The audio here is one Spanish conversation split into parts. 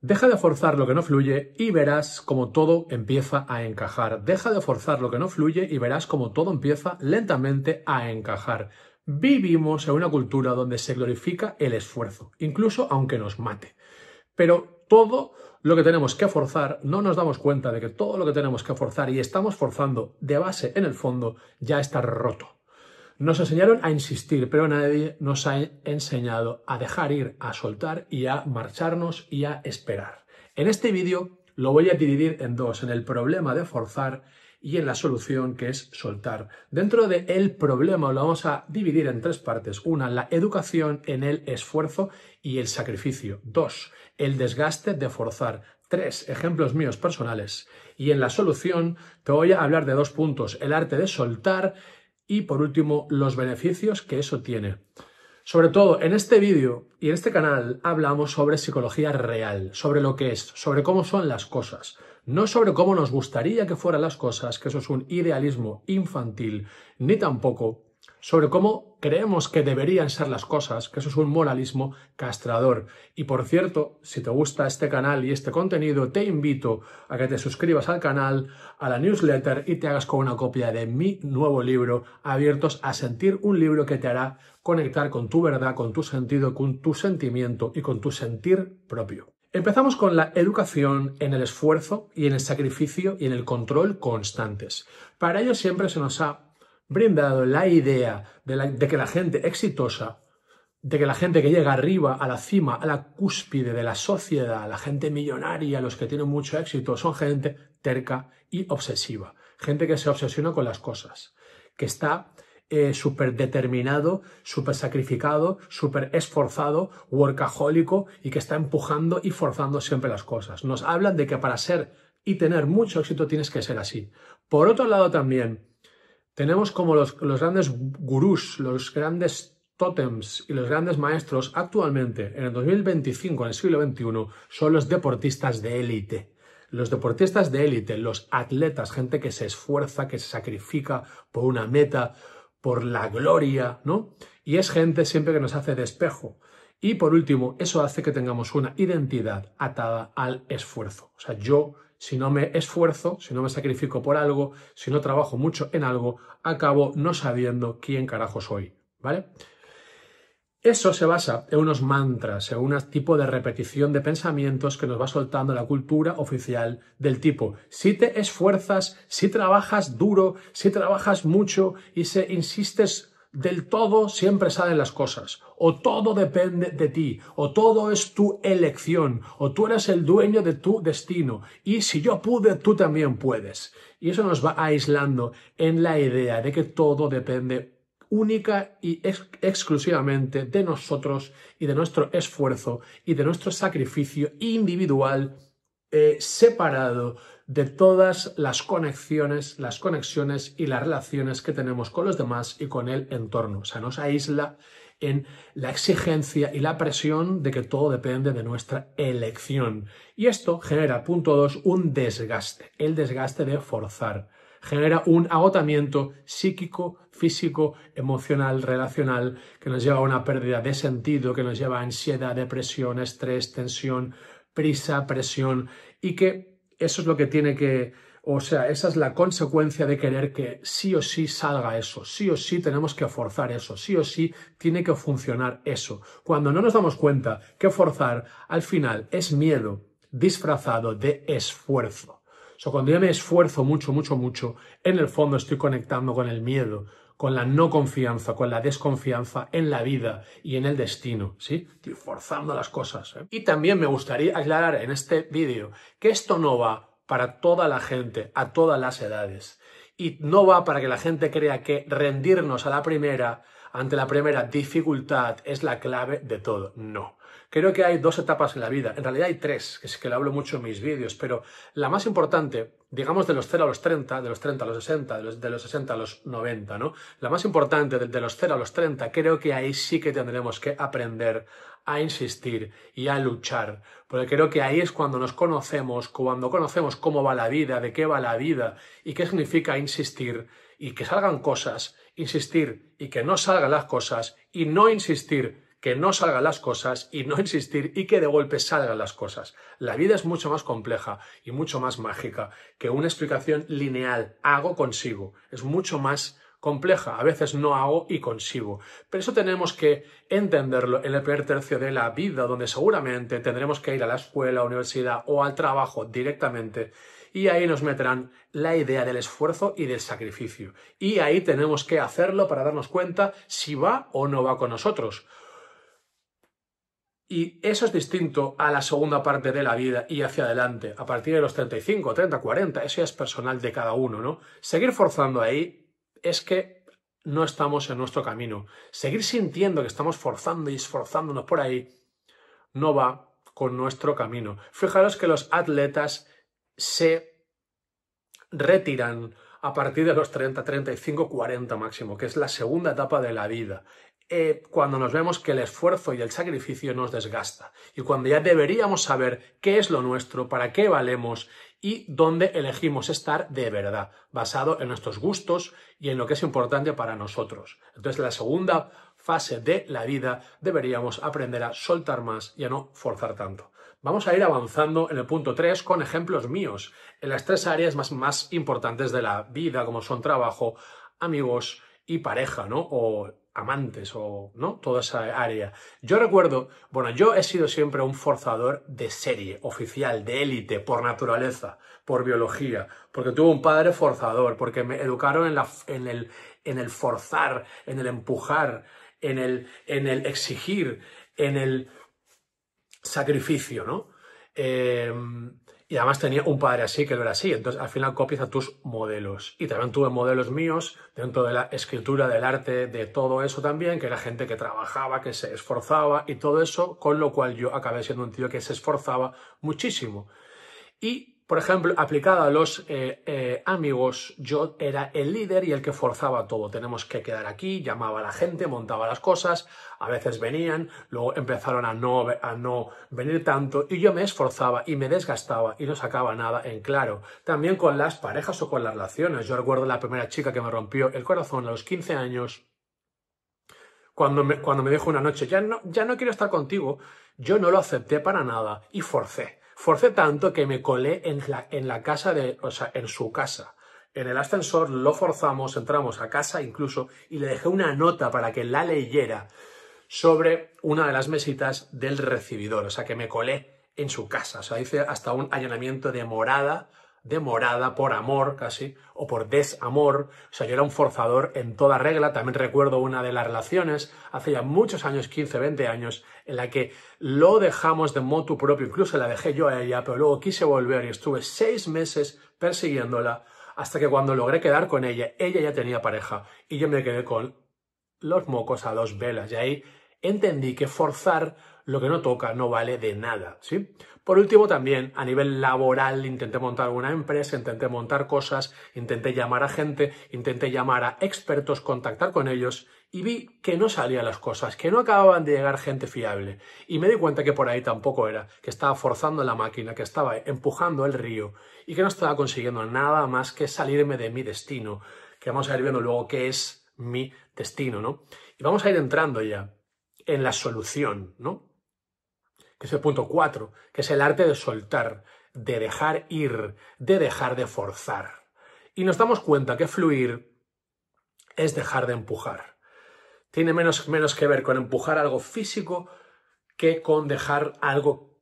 Deja de forzar lo que no fluye y verás como todo empieza a encajar. Deja de forzar lo que no fluye y verás como todo empieza lentamente a encajar. Vivimos en una cultura donde se glorifica el esfuerzo, incluso aunque nos mate. Pero todo lo que tenemos que forzar, no nos damos cuenta de que todo lo que tenemos que forzar y estamos forzando de base en el fondo ya está roto. Nos enseñaron a insistir, pero nadie nos ha enseñado a dejar ir, a soltar y a marcharnos y a esperar. En este vídeo lo voy a dividir en dos, en el problema de forzar y en la solución, que es soltar. Dentro del problema lo vamos a dividir en tres partes. Una, la educación en el esfuerzo y el sacrificio. Dos, el desgaste de forzar. Tres, ejemplos míos personales. Y en la solución te voy a hablar de dos puntos, el arte de soltar y, por último, los beneficios que eso tiene. Sobre todo, en este vídeo y en este canal hablamos sobre psicología real, sobre lo que es, sobre cómo son las cosas. No sobre cómo nos gustaría que fueran las cosas, que eso es un idealismo infantil, ni tampoco sobre cómo creemos que deberían ser las cosas, que eso es un moralismo castrador. Y por cierto, si te gusta este canal y este contenido, te invito a que te suscribas al canal, a la newsletter y te hagas con una copia de mi nuevo libro, Abiertos a Sentir, un libro que te hará conectar con tu verdad, con tu sentido, con tu sentimiento y con tu sentir propio. Empezamos con la educación en el esfuerzo y en el sacrificio y en el control constantes. Para ello siempre se nos ha brindado la idea de que la gente exitosa, de que la gente que llega arriba, a la cima, a la cúspide de la sociedad, la gente millonaria, los que tienen mucho éxito, son gente terca y obsesiva. Gente que se obsesiona con las cosas, que está súper determinado, súper sacrificado, súper esforzado, workahólico y que está empujando y forzando siempre las cosas. Nos hablan de que para ser y tener mucho éxito tienes que ser así. Por otro lado también, tenemos como los grandes gurús, los grandes tótems y los grandes maestros actualmente, en el 2025, en el siglo XXI, son los deportistas de élite. Los deportistas de élite, los atletas, gente que se esfuerza, que se sacrifica por una meta, por la gloria, ¿no? Y es gente siempre que nos hace de espejo. Y por último, eso hace que tengamos una identidad atada al esfuerzo. O sea, yo, si no me esfuerzo, si no me sacrifico por algo, si no trabajo mucho en algo, acabo no sabiendo quién carajo soy, ¿vale? Eso se basa en unos mantras, en un tipo de repetición de pensamientos que nos va soltando la cultura oficial del tipo: si te esfuerzas, si trabajas duro, si trabajas mucho y si insistes del todo, siempre salen las cosas. O todo depende de ti, o todo es tu elección, o tú eres el dueño de tu destino. Y si yo pude, tú también puedes. Y eso nos va aislando en la idea de que todo depende única y exclusivamente de nosotros y de nuestro esfuerzo y de nuestro sacrificio individual, separado de todas las conexiones y las relaciones que tenemos con los demás y con el entorno. O sea, nos aísla en la exigencia y la presión de que todo depende de nuestra elección. Y esto genera, punto 2, un desgaste, el desgaste de forzar. Genera un agotamiento psíquico, físico, emocional, relacional, que nos lleva a una pérdida de sentido, que nos lleva a ansiedad, depresión, estrés, tensión, prisa, presión, y que eso es lo que tiene que, o sea, esa es la consecuencia de querer que sí o sí salga eso, sí o sí tenemos que forzar eso, sí o sí tiene que funcionar eso. Cuando no nos damos cuenta que forzar al final es miedo disfrazado de esfuerzo. O sea, cuando yo me esfuerzo mucho, en el fondo estoy conectando con el miedo, con la no confianza, con la desconfianza en la vida y en el destino, ¿sí? Estoy forzando las cosas, ¿eh? Y también me gustaría aclarar en este vídeo que esto no va para toda la gente, a todas las edades. Y no va para que la gente crea que rendirnos a la primera, ante la primera dificultad, es la clave de todo. No. Creo que hay dos etapas en la vida, en realidad hay tres, que es que lo hablo mucho en mis vídeos, pero la más importante, digamos de los 0 a los 30, de los 30 a los 60, de los 60 a los 90, ¿no? La más importante de los 0 a los 30, creo que ahí sí que tendremos que aprender a insistir y a luchar, porque creo que ahí es cuando nos conocemos, cuando conocemos cómo va la vida, de qué va la vida y qué significa insistir y que salgan cosas, insistir y que no salgan las cosas y no insistir, que no salgan las cosas y no insistir y que de golpe salgan las cosas. La vida es mucho más compleja y mucho más mágica que una explicación lineal, hago, consigo. Es mucho más compleja, a veces no hago y consigo. Pero eso tenemos que entenderlo en el primer tercio de la vida, donde seguramente tendremos que ir a la escuela, universidad o al trabajo directamente, y ahí nos meterán la idea del esfuerzo y del sacrificio. Y ahí tenemos que hacerlo para darnos cuenta si va o no va con nosotros. Y eso es distinto a la segunda parte de la vida y hacia adelante, a partir de los 35, 30, 40, eso ya es personal de cada uno, ¿no? Seguir forzando ahí es que no estamos en nuestro camino. Seguir sintiendo que estamos forzando y esforzándonos por ahí no va con nuestro camino. Fijaros que los atletas se retiran a partir de los 30, 35, 40 máximo, que es la segunda etapa de la vida. Cuando nos vemos que el esfuerzo y el sacrificio nos desgasta y cuando ya deberíamos saber qué es lo nuestro, para qué valemos y dónde elegimos estar de verdad, basado en nuestros gustos y en lo que es importante para nosotros. Entonces, en la segunda fase de la vida deberíamos aprender a soltar más y a no forzar tanto. Vamos a ir avanzando en el punto 3 con ejemplos míos en las 3 áreas más importantes de la vida, como son trabajo, amigos y pareja, ¿no? O amantes, o ¿no? Toda esa área. Yo recuerdo, bueno, yo he sido siempre un forzador de serie, oficial, de élite, por naturaleza, por biología, porque tuve un padre forzador, porque me educaron en el forzar, en el empujar, en el exigir, en el sacrificio, ¿no? Y además tenía un padre así, que él era así. Entonces, al final copias a tus modelos. Y también tuve modelos míos dentro de la escritura, del arte, de todo eso también, que era gente que trabajaba, que se esforzaba y todo eso, con lo cual yo acabé siendo un tío que se esforzaba muchísimo. Y, por ejemplo, aplicado a los amigos, yo era el líder y el que forzaba todo. Tenemos que quedar aquí, llamaba a la gente, montaba las cosas, a veces venían, luego empezaron a no venir tanto y yo me esforzaba y me desgastaba y no sacaba nada en claro. También con las parejas o con las relaciones. Yo recuerdo la primera chica que me rompió el corazón a los 15 años, cuando me dijo una noche, ya no quiero estar contigo, yo no lo acepté para nada y forcé. Forcé tanto que me colé en la casa en su casa. En el ascensor lo forzamos, entramos a casa incluso y le dejé una nota para que la leyera sobre una de las mesitas del recibidor. O sea, que me colé en su casa. O sea, hice hasta un allanamiento de morada por amor casi, o por desamor. O sea, yo era un forzador en toda regla. También recuerdo una de las relaciones, hace ya muchos años, 15, 20 años, en la que lo dejamos de motu propio, incluso la dejé yo a ella, pero luego quise volver y estuve 6 meses persiguiéndola, hasta que cuando logré quedar con ella, ella ya tenía pareja, y yo me quedé con los mocos a 2 velas, y ahí entendí que forzar lo que no toca no vale de nada, ¿sí? Por último, también a nivel laboral intenté montar una empresa, intenté montar cosas, intenté llamar a gente, intenté llamar a expertos, contactar con ellos y vi que no salían las cosas, que no acababan de llegar gente fiable. Y me di cuenta que por ahí tampoco era, que estaba forzando la máquina, que estaba empujando el río y que no estaba consiguiendo nada más que salirme de mi destino, que vamos a ir viendo luego qué es mi destino, ¿no? Y vamos a ir entrando ya en la solución, ¿no? Que es el punto 4, que es el arte de soltar, de dejar ir, de dejar de forzar. Y nos damos cuenta que fluir es dejar de empujar. Tiene menos que ver con empujar algo físico que con dejar algo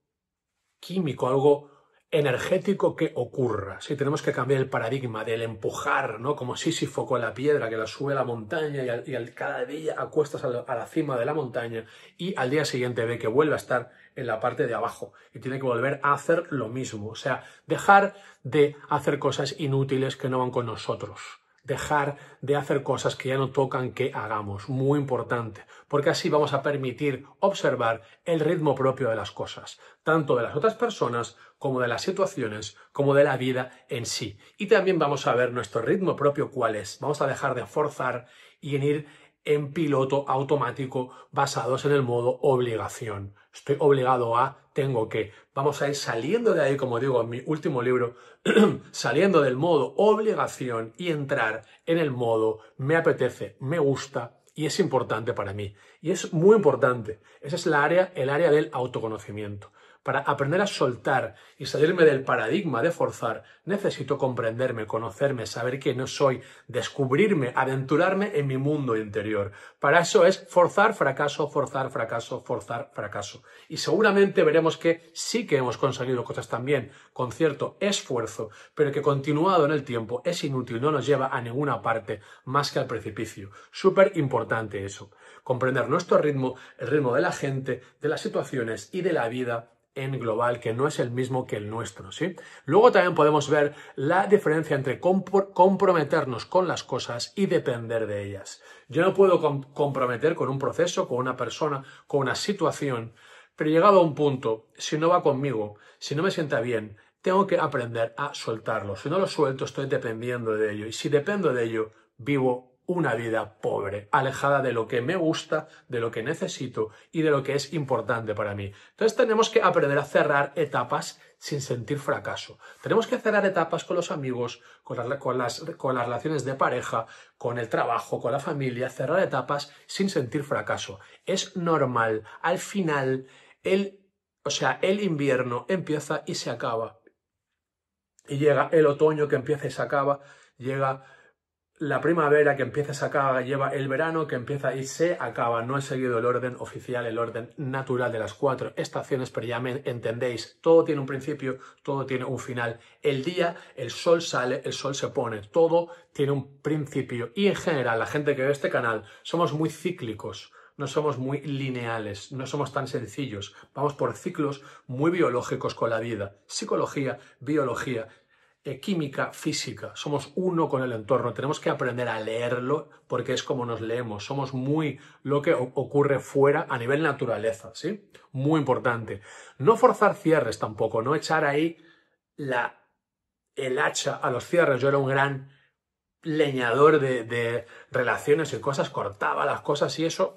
químico, algo energético que ocurra. Sí, tenemos que cambiar el paradigma del empujar, ¿no? Como Sísifo con la piedra que la sube a la montaña y cada día acuestas a la cima de la montaña y al día siguiente ve que vuelve a estar en la parte de abajo y tiene que volver a hacer lo mismo. O sea, dejar de hacer cosas inútiles que no van con nosotros. Dejar de hacer cosas que ya no tocan que hagamos. Muy importante, porque así vamos a permitir observar el ritmo propio de las cosas, tanto de las otras personas como de las situaciones, como de la vida en sí. Y también vamos a ver nuestro ritmo propio cuál es. Vamos a dejar de forzar y en ir en piloto automático basados en el modo obligación. Estoy obligado a, tengo que. Vamos a ir saliendo de ahí, como digo en mi último libro, saliendo del modo obligación y entrar en el modo me apetece, me gusta Y es importante para mí. Y es muy importante. Esa es el área del autoconocimiento. Para aprender a soltar y salirme del paradigma de forzar, necesito comprenderme, conocerme, saber quién soy, descubrirme, aventurarme en mi mundo interior. Para eso es forzar, fracaso, forzar, fracaso, forzar, fracaso. Y seguramente veremos que sí que hemos conseguido cosas también con cierto esfuerzo, pero que continuado en el tiempo es inútil, no nos lleva a ninguna parte más que al precipicio. Súper importante eso. Comprender nuestro ritmo, el ritmo de la gente, de las situaciones y de la vida en global, que no es el mismo que el nuestro, ¿sí? Luego también podemos ver la diferencia entre comprometernos con las cosas y depender de ellas. Yo no puedo comprometer con un proceso, con una persona, con una situación, pero llegado a un punto, si no va conmigo, si no me sienta bien, tengo que aprender a soltarlo. Si no lo suelto, estoy dependiendo de ello. Y si dependo de ello, vivo una vida pobre, alejada de lo que me gusta, de lo que necesito y de lo que es importante para mí. Entonces tenemos que aprender a cerrar etapas sin sentir fracaso. Tenemos que cerrar etapas con los amigos, con las relaciones de pareja, con el trabajo, con la familia, cerrar etapas sin sentir fracaso. Es normal. Al final, el invierno empieza y se acaba. Y llega el otoño que empieza y se acaba, llega la primavera que empieza y se acaba, lleva el verano que empieza y se acaba. No he seguido el orden oficial, el orden natural de las 4 estaciones, pero ya me entendéis. Todo tiene un principio, todo tiene un final. El día, el sol sale, el sol se pone. Todo tiene un principio. Y en general, la gente que ve este canal, somos muy cíclicos. No somos muy lineales, no somos tan sencillos. Vamos por ciclos muy biológicos con la vida. Psicología, biología, química, física. Somos uno con el entorno. Tenemos que aprender a leerlo porque es como nos leemos. Somos muy lo que ocurre fuera a nivel naturaleza, ¿sí? Muy importante. No forzar cierres tampoco, no echar ahí el hacha a los cierres. Yo era un gran leñador de relaciones y cosas, cortaba las cosas y eso,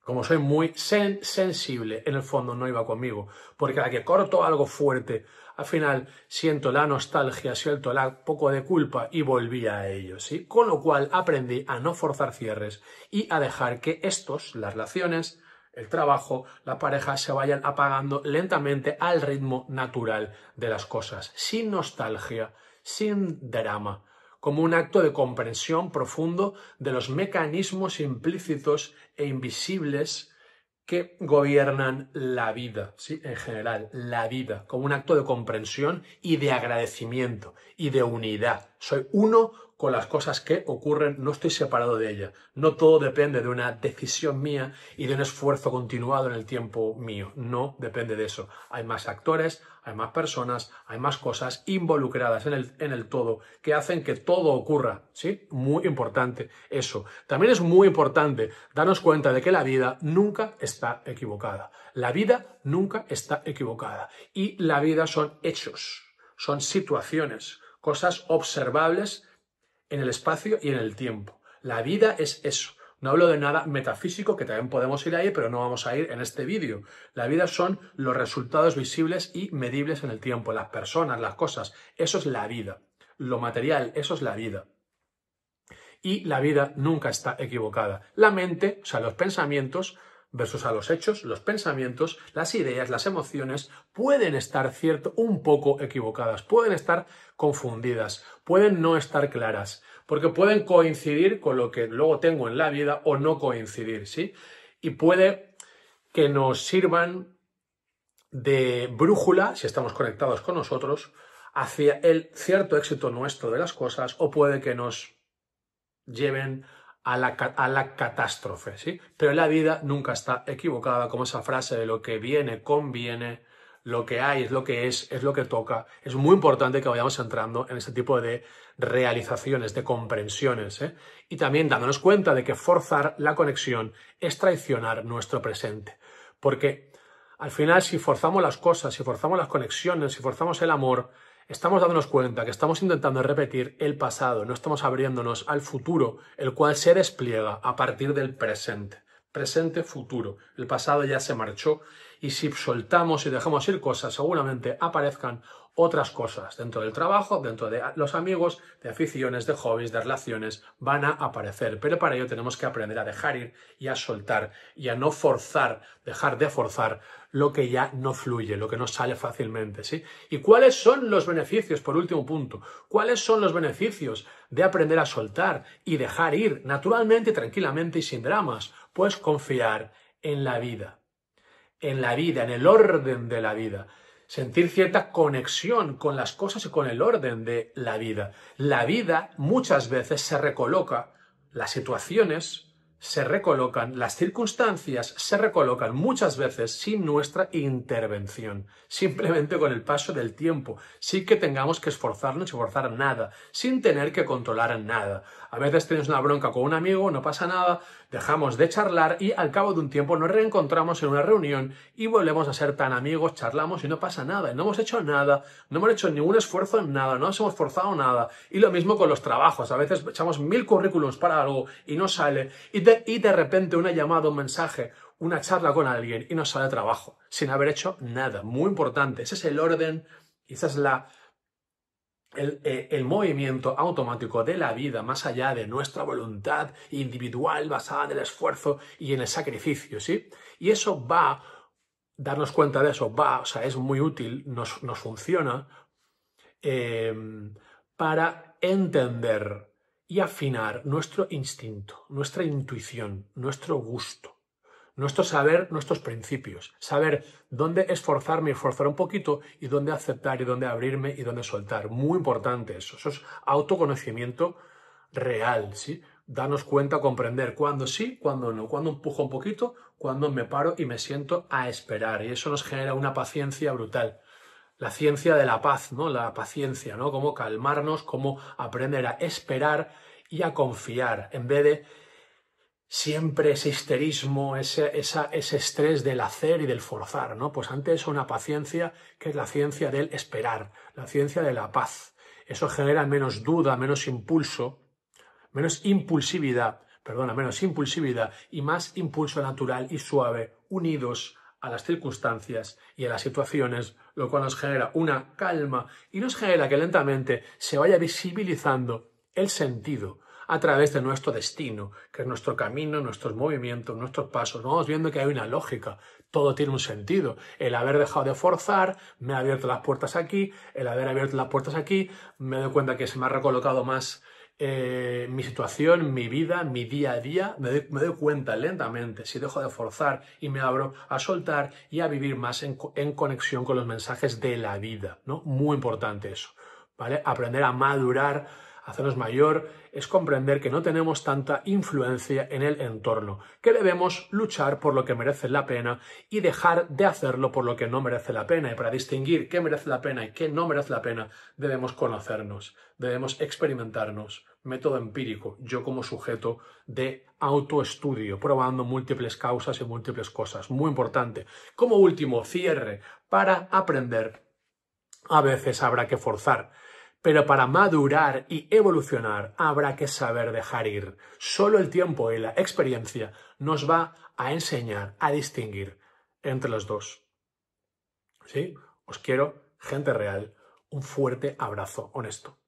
como soy muy sensible, en el fondo no iba conmigo, porque a la que corto algo fuerte, al final siento la nostalgia, siento la poco de culpa y volví a ello, ¿sí? Con lo cual aprendí a no forzar cierres y a dejar que las relaciones, el trabajo, la pareja se vayan apagando lentamente al ritmo natural de las cosas, sin nostalgia, sin drama, como un acto de comprensión profundo de los mecanismos implícitos e invisibles que gobiernan la vida, ¿sí? En general, la vida, como un acto de comprensión y de agradecimiento y de unidad. Soy uno con las cosas que ocurren, no estoy separado de ellas. No todo depende de una decisión mía y de un esfuerzo continuado en el tiempo mío. No depende de eso. Hay más actores, hay más personas, hay más cosas involucradas en el todo que hacen que todo ocurra, ¿sí? Muy importante eso. También es muy importante darnos cuenta de que la vida nunca está equivocada. La vida nunca está equivocada. Y la vida son hechos, son situaciones, cosas observables en el espacio y en el tiempo. La vida es eso. No hablo de nada metafísico, que también podemos ir ahí, pero no vamos a ir en este vídeo. La vida son los resultados visibles y medibles en el tiempo. Las personas, las cosas, eso es la vida. Lo material, eso es la vida. Y la vida nunca está equivocada. La mente, o sea, los pensamientos versus a los hechos, los pensamientos, las ideas, las emociones pueden estar un poco equivocadas, pueden estar confundidas, pueden no estar claras, porque pueden coincidir con lo que luego tengo en la vida o no coincidir, ¿sí? Y puede que nos sirvan de brújula, si estamos conectados con nosotros, hacia el cierto éxito nuestro de las cosas, o puede que nos lleven a la catástrofe, ¿sí? Pero la vida nunca está equivocada, como esa frase de lo que viene, conviene, lo que hay es lo que es lo que toca. Es muy importante que vayamos entrando en este tipo de realizaciones, de comprensiones, ¿eh? Y también dándonos cuenta de que forzar la conexión es traicionar nuestro presente. Porque al final, si forzamos las cosas, si forzamos las conexiones, si forzamos el amor, estamos dándonos cuenta que estamos intentando repetir el pasado, no estamos abriéndonos al futuro, el cual se despliega a partir del presente. presente, futuro. El pasado ya se marchó y si soltamos y dejamos ir cosas, seguramente aparezcan otras cosas dentro del trabajo, dentro de los amigos, de aficiones, de hobbies, de relaciones, van a aparecer. Pero para ello tenemos que aprender a dejar ir y a soltar y a no forzar, dejar de forzar lo que ya no fluye, lo que no sale fácilmente, ¿sí? ¿Y cuáles son los beneficios, por último punto? ¿Cuáles son los beneficios de aprender a soltar y dejar ir naturalmente, tranquilamente y sin dramas? Pues confiar en la vida, en el orden de la vida. Sentir cierta conexión con las cosas y con el orden de la vida. La vida muchas veces se recoloca, las situaciones se recolocan, las circunstancias se recolocan muchas veces sin nuestra intervención, simplemente con el paso del tiempo, sin que tengamos que esforzarnos y forzar nada, sin tener que controlar nada. A veces tienes una bronca con un amigo, no pasa nada, dejamos de charlar y al cabo de un tiempo nos reencontramos en una reunión y volvemos a ser tan amigos, charlamos y no pasa nada, no hemos hecho nada, no hemos hecho ningún esfuerzo en nada, no nos hemos forzado nada. Y lo mismo con los trabajos, a veces echamos 1000 currículums para algo y no sale y de repente una llamada, un mensaje, una charla con alguien y nos sale trabajo, sin haber hecho nada. Muy importante, ese es el orden, esa es el movimiento automático de la vida más allá de nuestra voluntad individual basada en el esfuerzo y en el sacrificio, ¿sí? Y eso va, darnos cuenta de eso, o sea, es muy útil, nos funciona para entender y afinar nuestro instinto, nuestra intuición, nuestro gusto, nuestro saber, nuestros principios, saber dónde esforzarme y esforzar un poquito y dónde aceptar y dónde abrirme y dónde soltar. Muy importante eso es autoconocimiento real, ¿sí? Darnos cuenta, comprender cuándo sí, cuándo no, cuándo empujo un poquito, cuándo me paro y me siento a esperar. Y eso nos genera una paciencia brutal. La ciencia de la paz, ¿no? La paciencia, ¿no? Cómo calmarnos, cómo aprender a esperar y a confiar, en vez de siempre ese histerismo, ese estrés del hacer y del forzar, ¿no? Pues ante eso una paciencia que es la ciencia del esperar, la ciencia de la paz. Eso genera menos duda, menos impulsividad y más impulso natural y suave, unidos a las circunstancias y a las situaciones, lo cual nos genera una calma y nos genera que lentamente se vaya visibilizando el sentido a través de nuestro destino, que es nuestro camino, nuestros movimientos, nuestros pasos. Vamos viendo que hay una lógica, todo tiene un sentido. El haber dejado de forzar me ha abierto las puertas aquí, el haber abierto las puertas aquí, me doy cuenta que se me ha recolocado más mi situación, mi vida, mi día a día, me doy cuenta lentamente si dejo de forzar y me abro a soltar y a vivir más en conexión con los mensajes de la vida, ¿no? Muy importante eso, ¿vale? Aprender a madurar, hacernos mayor, es comprender que no tenemos tanta influencia en el entorno, que debemos luchar por lo que merece la pena y dejar de hacerlo por lo que no merece la pena. Y para distinguir qué merece la pena y qué no merece la pena, debemos conocernos, debemos experimentarnos. Método empírico, yo como sujeto de autoestudio, probando múltiples causas y múltiples cosas. Muy importante. Como último, cierre, para aprender, a veces habrá que forzar. Pero para madurar y evolucionar habrá que saber dejar ir. Solo el tiempo y la experiencia nos va a enseñar a distinguir entre los dos. ¿Sí? Os quiero, gente real, un fuerte abrazo honesto.